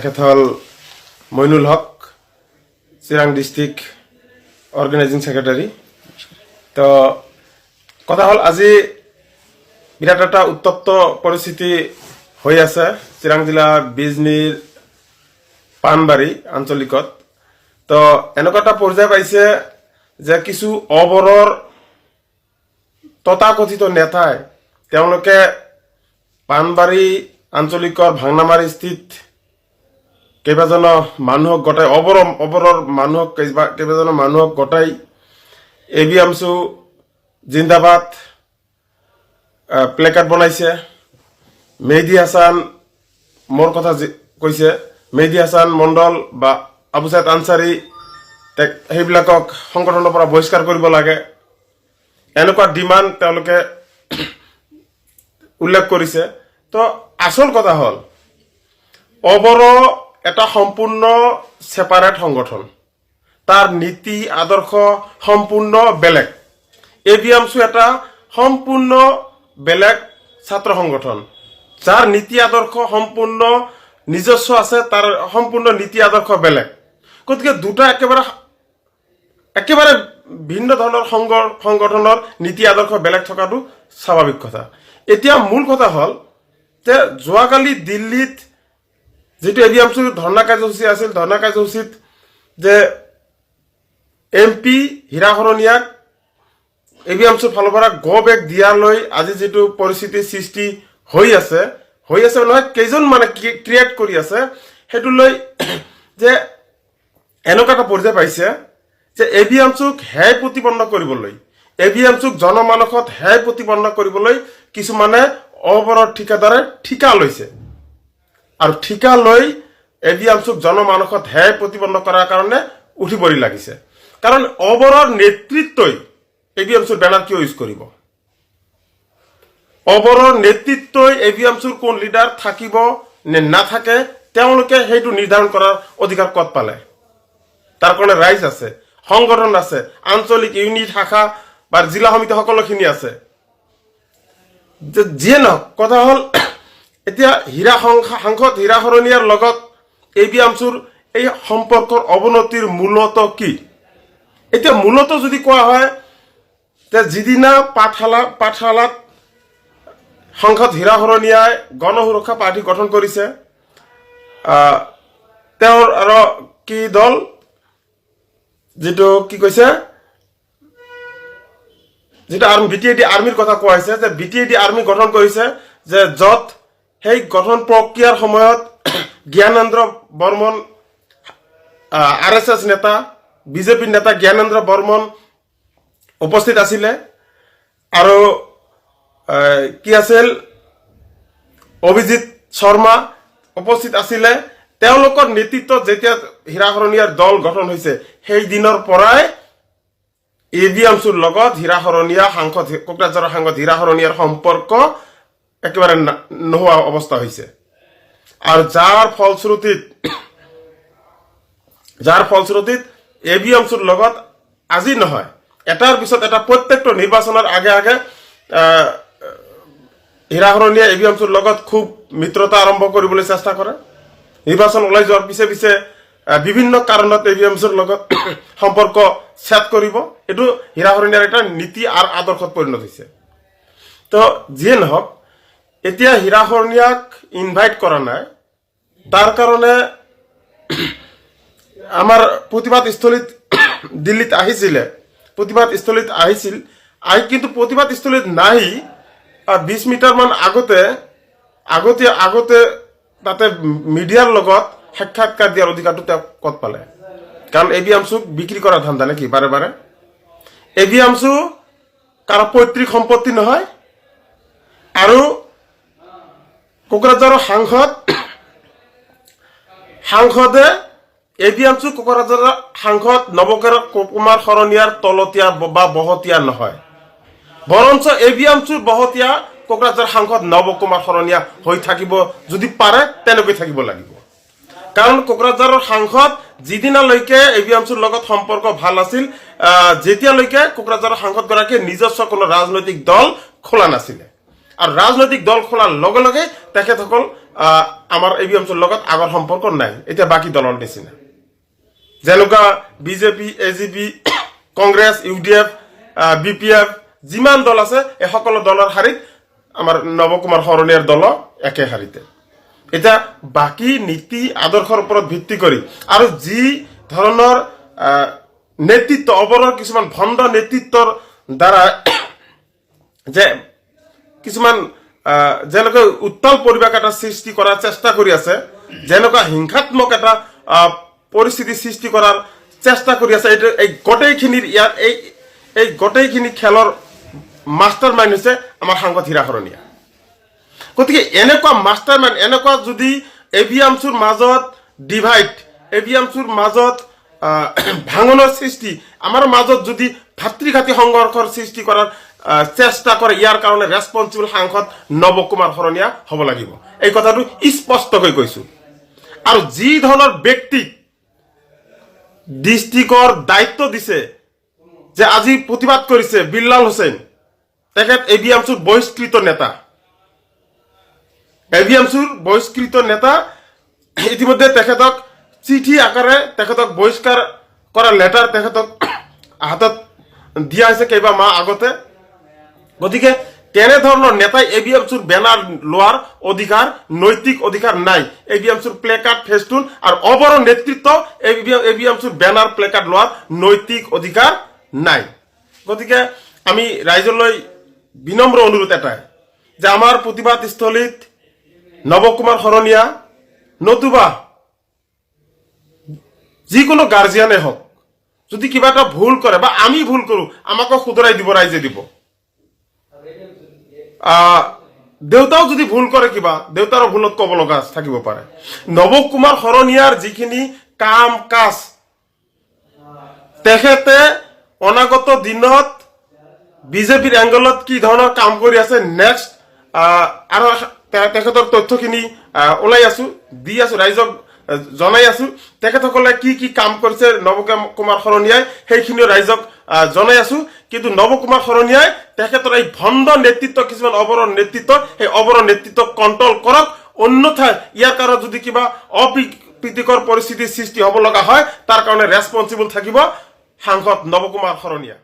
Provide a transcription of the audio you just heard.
তেখেত হল Moinul Haque Chirang district organising secretary তো কথা হল আজি বিৰাট এটা উত্তপ্ত পৰিস্থিতি হৈ আছে চিৰাং জিলাৰ বিজনীৰ পানবাৰী আঞ্চলিকত তো এনেকুৱা এটা পৰ্যায় পাইছে যে কিছু অবৰৰ তথাকথিত নেতাই তেওঁলোকে পানবাৰী আঞ্চলিকৰ ভাংনামাৰী স্থিত কেইবাজন মানুহক গটাই অবৰৰ মানুহক কেইবাজন মানুহক গটাই ABMSU জিন্দাবাদ প্লেকাৰ্ড বনাইছে মেহদি হাসান মোৰ কথা কৈছে মেহদি হাসান মণ্ডল বা আবু সাইদ আনসাৰী সেইবিলাকক সংগঠনৰ পৰা বহিষ্কাৰ কৰিব লাগে এনেকুৱা ডিমান্ড তেওঁলোকে উল্লেখ কৰিছে তো আসল কথা হল অবৰ এটা সম্পূৰ্ণ সেপাৰেট সংগঠন তাৰ নীতি আদৰ্শ সম্পূৰ্ণ বেলেগ ABMSU এটা সম্পূৰ্ণ বেলেগ ছাত্ৰ সংগঠন যাৰ নীতি আদৰ্শ সম্পূৰ্ণ নিজস্ব আছে তাৰ সম্পূৰ্ণ নীতি আদৰ্শ বেলেগ গতিকে দুটা একেবাৰে ভিন্ন ধৰণৰ সংগঠনৰ নীতি আদৰ্শ বেলেগ থকাটো স্বাভাৱিক কথা এতিয়া মূল কথা হল যে যোৱাকালি দিল্লীত যেটো ABMSU ধৰ্ণা কাৰ্যসূচী আছিল ধৰ্ণা কাৰ্যসূচীত যে MP হীৰাহৰণীয়াক ABMSUৰ ফালৰ পৰা গো বেক দিয়ালৈ আজি যেটো পৰিস্থিতি সৃষ্টি হৈ আছে নহয় কেইজন মানে ক্ৰিয়েট কৰি আছে হেতু লৈ যে এনেকুৱা এটা পৰ্যায় পাইছে যে ABMSUক হেয় প্ৰতিপন্ন কৰিবলৈ ABMSUক জনমানসত হেয় প্ৰতিপন্ন কৰিবলৈ কিছু মানে অবৰৰ ঠিকাদাৰে ঠিকা লৈছে আৰু ঠিকা লৈ ABMSUক জনমানসত হেয় প্ৰতিপন্ন কৰাৰ কাৰণে উঠি পৰি লাগিছে কাৰণ অবৰৰ নেতৃত্বই ABMSUৰ ব্যানাৰ কিয় ইউজ কৰিব অবৰৰ নেতৃত্বই ABMSUৰ কোন লিডাৰ থাকিব নে নাথাকে তেওঁলোকে হেতু নিৰ্ধাৰণ কৰাৰ অধিকাৰ কত পালে তাৰ কাৰণে ৰাইজ আছে সংগঠন আছে আঞ্চলিক ইউনিট শাখা বা জিলা সমিতি সকলোখিনি আছে যিয়ে নহওক কথা হল এতিয়া সাংসদ হীৰাহৰণীয়াৰ লগত ABMSUৰ এই সম্পৰ্কৰ অৱনতিৰ মূলত কি এতিয়া মূলত যদি কোৱা হয় যে যিদিনা পাঠশালাত সাংসদ হীৰাহৰণীয়াই গণসুৰক্ষা পাৰ্টি গঠন কৰিছে তেওঁৰ আৰু কি দল যেটো কি কৈছে যেটা BTAD আৰ্মিৰ কথা কোৱা হৈছে যে BTAD আৰ্মি গঠন কৰিছে যে যত সেই গঠন প্ৰক্ৰিয়াৰ সময়ত জ্ঞানেন্দ্ৰ বৰ্মন RSS নেতা বিজেপি নেতা জ্ঞানেন্দ্ৰ বৰ্মন উপস্থিত আছিল আৰু কি আছিল অভিজিত শৰ্মা উপস্থিত আছিল তেওঁলোকৰ নেতৃত্বত যেতিয়া হীৰাহৰণীয়াৰ দল গঠন হৈছে সেই দিনৰ পৰাই ABMSUৰ লগত হীৰাহৰণীয়া সাংসদ কোকৰাঝাৰৰ সাংসদ হীৰাহৰণীয়াৰ সম্পৰ্ক একেবাৰে নোহোৱা অৱস্থা হৈছে আৰু যাৰ ফলশ্ৰুতিত ABMSUৰ লগত আজি নহয় এটাৰ পিছত এটা প্ৰত্যেকটো নিৰ্বাচনৰ আগে হীৰাহৰণীয়া ABMSUৰ লগত খুব মিত্ৰতা আৰম্ভ কৰিবলৈ চেষ্টা কৰে নিৰ্বাচন ওলাই যোৱাৰ পিছে বিভিন্ন কাৰণত ABMSUৰ লগত সম্পৰ্ক সেট কৰিব এটো হীৰাহৰণীয়াৰ এটা নীতি আৰু আদৰ্শত পৰিণত হৈছে তো যিয়ে নহওক এতিয়া হীৰাহৰণীয়াক ইনভাইট কৰা নাই তাৰ কাৰণে আমাৰ প্ৰতিবাদ স্থলীত দিল্লীত আহিছিল কিন্তু প্ৰতিবাদ স্থলীত নাই 20 মিটাৰ মান আগতে তাতে মিডিয়াৰ লগত সাক্ষাৎকাৰ দিয়াৰ অধিকাৰটো তেওঁ কত পালে কাৰণ ABMSUক বিক্ৰী কৰা ধান্দা নেকি বাৰে ABMSU কাৰো পৈতৃক সম্পত্তি নহয় আৰু কোকৰাঝাৰৰ সাংসদে ABMSU কোকৰাঝাৰৰ সাংসদ নৱকুমাৰ শৰণীয়াৰ তলতীয়া বা বহতীয়া নহয় বৰঞ্চ ABMSUৰ বহতীয়া কোকৰাঝাৰ সাংসদ নৱকুমাৰ শৰণীয়া হৈ থাকিব যদি পাৰে তেনেকৈ থাকিব লাগিব কাৰণ কোকৰাঝাৰৰ সাংসদ যিদিনালৈকে ABMSUৰ লগত সম্পৰ্ক ভাল আছিল যেতিয়ালৈকে কোকৰাঝাৰৰ সাংসদ গৰাকী নিজস্ব কোনো ৰাজনৈতিক দল খোলা নাছিল আৰু ৰাজনৈতিক দল খোলাৰ লগে লগে তেখেতসকল আমাৰ ABMSUৰ লগত আগৰ সম্পৰ্ক নাই এতিয়া বাকী দলৰ নিচিনা যেনেকুৱা BJP AGP Congress UDF BPF যিমান দল আছে এই সকলো দলৰ শাৰীত আমাৰ নৱকুমাৰ শৰণীয়াৰ দল একে শাৰীতে এতিয়া বাকী নীতি আদৰ্শৰ ওপৰত ভিত্তি কৰি আৰু যি ধৰণৰ নেতৃত্ব অবৰৰ কিছুমান ভণ্ড নেতৃত্বৰ দ্বাৰা যে কিছুমান যেনেকৈ উত্তাল পৰিৱেশ এটা সৃষ্টি কৰাৰ চেষ্টা কৰি আছে যেনেকুৱা হিংসাত্মক এটা পৰিস্থিতি সৃষ্টি কৰাৰ চেষ্টা কৰি আছে এই গোটেইখিনিৰ ইয়াৰ এই গোটেইখিনি খেলৰ মাষ্টাৰ মাইণ্ড হৈছে আমাৰ সাংসদ হীৰা শৰণীয়া গতিকে এনেকুৱা মাষ্টাৰ মাইণ্ড এনেকুৱা যদি ABMSUৰ মাজত ডিভাইড ABMSUৰ মাজত ভাঙনৰ সৃষ্টি আমাৰ মাজত যদি ভাতৃঘাতী সংঘৰ্ষৰ সৃষ্টি কৰাৰ চেষ্টা কৰে ইয়াৰ কাৰণে ৰেসপন্সিবল সাংসদ নৱকুমাৰ শৰণীয়া হ'ব লাগিব এই কথাটো স্পষ্টকৈ কৈছো আৰু যি ধৰণৰ ব্যক্তিক ডিস্ট্ৰিক্টৰ দায়িত্ব দিছে যে আজি প্ৰতিবাদ কৰিছে বিল্লাল হুছেইন তেখেত ABMSUৰ বহিষ্কৃত নেতা ABMSUৰ বহিষ্কৃত নেতা ইতিমধ্যে তেখেতক চিঠি আকাৰে তেখেতক বহিষ্কাৰ কৰা লেটাৰ তেখেতক হাতত দিয়া হৈছে কেইবা মাহ আগতে গতিকে তেনে ধৰণৰ নেতাই ABMSUৰ বেনাৰ লোৱাৰ অধিকাৰ নৈতিক অধিকাৰ নাই ABMSUৰ প্লেকাৰ্ড ফেস্টুন আৰু অবৰৰ নেতৃত্ব ABMSUৰ বেনাৰ প্লেকাৰ্ড লোৱাৰ নৈতিক অধিকাৰ নাই গতিকে আমি ৰাইজলৈ বিনম্ৰ অনুৰোধ এটাই যে আমাৰ প্ৰতিবাদস্থলীত নৱকুমাৰ শৰণীয়া নতুবা যিকোনো গাৰ্জিয়ানে হওক যদি কিবা এটা ভুল কৰে বা আমি ভুল কৰো আমাকো শুধৰাই দিব ৰাইজে দিব দেউতাও যদি ভুল কৰে কিবা দেউতাৰো ভুলত ক'ব লগা থাকিব পাৰে নৱকুমাৰ শৰণীয়াৰ যিখিনি কাম কাজ তেখেতে অনাগত দিনত বিজেপিৰ এংগলত কি ধৰণৰ কাম কৰি আছে নেক্সট আৰু তেখেতৰ তথ্যখিনি ওলাই আছো দি আছো ৰাইজক জনাই আছো তেখেতসকলে কি কাম কৰিছে নৱকুমাৰ শৰণীয়াই সেইখিনি ৰাইজক জনাই আছো কিন্তু নৱকুমাৰ শৰণীয়াই তেখেতৰ এই ভণ্ড নেতৃত্ব কিছুমান অবৰৰ নেতৃত্ব সেই অবৰৰ নেতৃত্ব কন্ট্ৰোল কৰক অন্যথায় ইয়াৰ কাৰণে যদি কিবা অপ্ৰীতিকৰ পৰিস্থিতিৰ সৃষ্টি হ'ব লগা হয় তাৰ কাৰণে ৰেসপন্সিবল থাকিব সাংসদ নৱকুমাৰ শৰণীয়া